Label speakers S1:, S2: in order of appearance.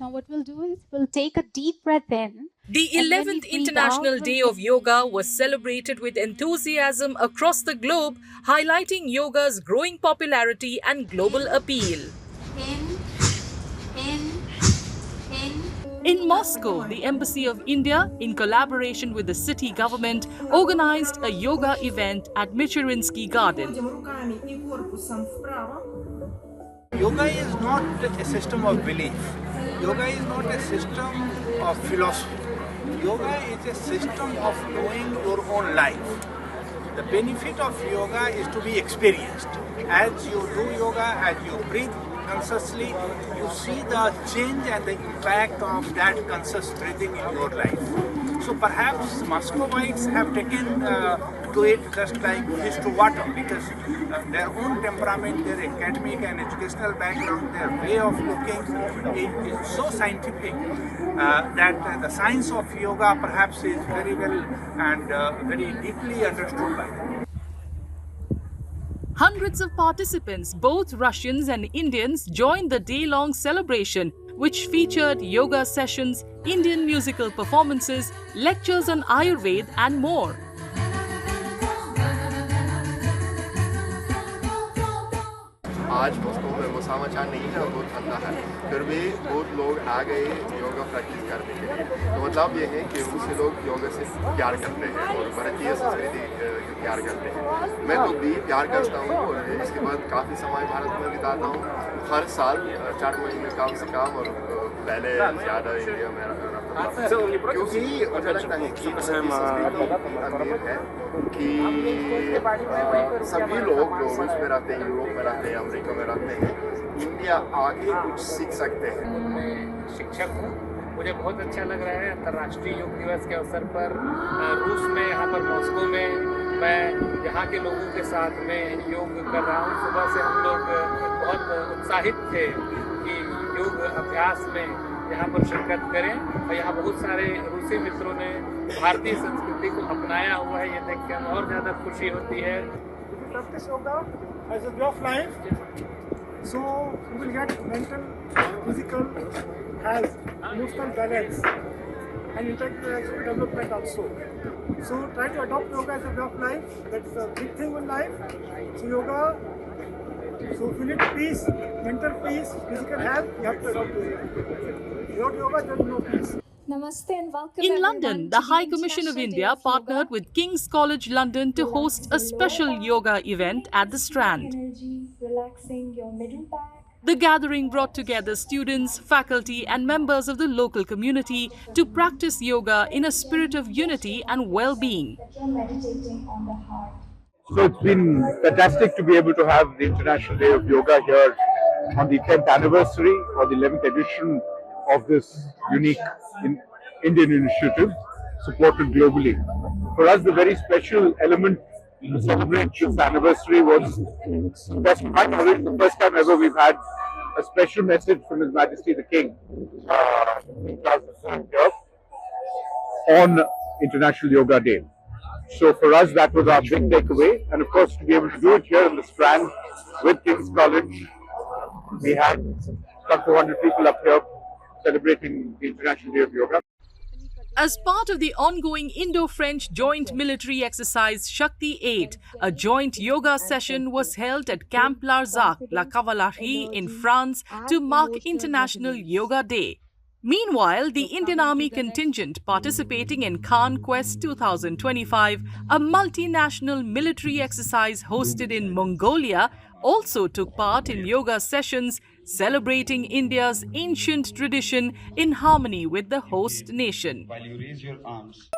S1: Now, what we'll do is we'll take a deep breath in.
S2: The
S1: And when we
S2: 11th
S1: breathe
S2: International
S1: out,
S2: Day of Yoga was celebrated with enthusiasm across the globe, highlighting yoga's growing popularity and global appeal.
S1: in, in.
S2: In Moscow, the Embassy of India, in collaboration with the city government, organized a yoga event at Michurinsky Garden.
S3: Yoga is not a system of belief. Yoga is not a system of philosophy. Yoga is a system of knowing your own life. The benefit of yoga is to be experienced. As you do yoga, as you breathe consciously, you see the change and the impact of that conscious breathing in your life. So perhaps Muscovites have taken to it just like fish to water, because their own temperament, their academic and educational background, their way of looking is so scientific that the science of yoga perhaps is very well and very deeply understood by them.
S2: Hundreds of participants, both Russians and Indians, joined the day-long celebration, which featured yoga sessions, Indian musical performances, lectures on Ayurveda and more.
S4: आज Moscow में मौसम अच्छा नहीं है, बहुत ठंडा है, फिर भी बहुत लोग आ गए योगा प्रैक्टिस करने के लिए। तो मतलब ये है कि रूसी लोग योगा से प्यार करते हैं और भारतीय संस्कृति प्यार करते हैं। मैं तो भी प्यार करता हूँ और इसके बाद काफ़ी समय भारत में बिताता हूँ। हर साल 4 महीने कम से कम, और पहले ज़्यादा इंडिया में रहता था, क्योंकि मुझे लगता है कि अमीर है कि सभी लोग जो रूस में रहते हैं, यूरोप में रहते हैं, अमेरिका में रहते हैं, इंडिया आगे कुछ सीख सकते हैं।
S5: मैं शिक्षक हूँ, मुझे बहुत अच्छा लग रहा है अंतर्राष्ट्रीय योग दिवस के अवसर पर रूस में, यहाँ पर मॉस्को में मैं यहाँ के लोगों के साथ में योग कर रहा हूँ। सुबह से हम लोग बहुत उत्साहित थे कि योग अभ्यास में यहाँ पर शिरकत करें, और यहाँ बहुत सारे रूसी मित्रों ने भारतीय संस्कृति को अपनाया हुआ है। ये देख के हमें और ज़्यादा खुशी होती है।
S6: Practice yoga as a way of life, so you will get mental, physical health, emotional balance, and intellectual development also. So try to adopt yoga as a way of life. That's a big thing in life. So yoga, so if you need peace, mental peace, physical health, you have to adopt yoga. Without yoga, there is no peace.
S7: Namaste and welcome
S2: In
S7: everyone
S2: London, the
S7: to
S2: High Commission of
S7: International Day
S2: India
S7: Yoga.
S2: partnered with King's College London to host a special yoga event at the Strand.
S7: Energy, relaxing your middle back.
S2: The gathering brought together students, faculty and members of the local community to practice yoga in a spirit of unity and well-being.
S7: That you're meditating on the heart.
S8: So it's been fantastic to be able to have the International Day of Yoga here on the 10th anniversary or the 11th edition of this unique Indian initiative supported globally. For us, the very special element to celebrate this anniversary was the first time ever we've had a special message from His Majesty the King on International Yoga Day. So for us, that was our big takeaway, and of course, to be able to do it here in the Strand with King's College, we had some 400 people up here celebrating the International Day of Yoga.
S2: As part of the ongoing Indo-French joint military exercise Shakti 8, a joint yoga session was held at Camp Larzac, La Cavalerie in France to mark International Yoga Day. Meanwhile, the Indian Army contingent participating in Khan Quest 2025, a multinational military exercise hosted in Mongolia, also took part in yoga sessions celebrating India's ancient tradition in harmony with the host nation.
S9: While you raise your arms,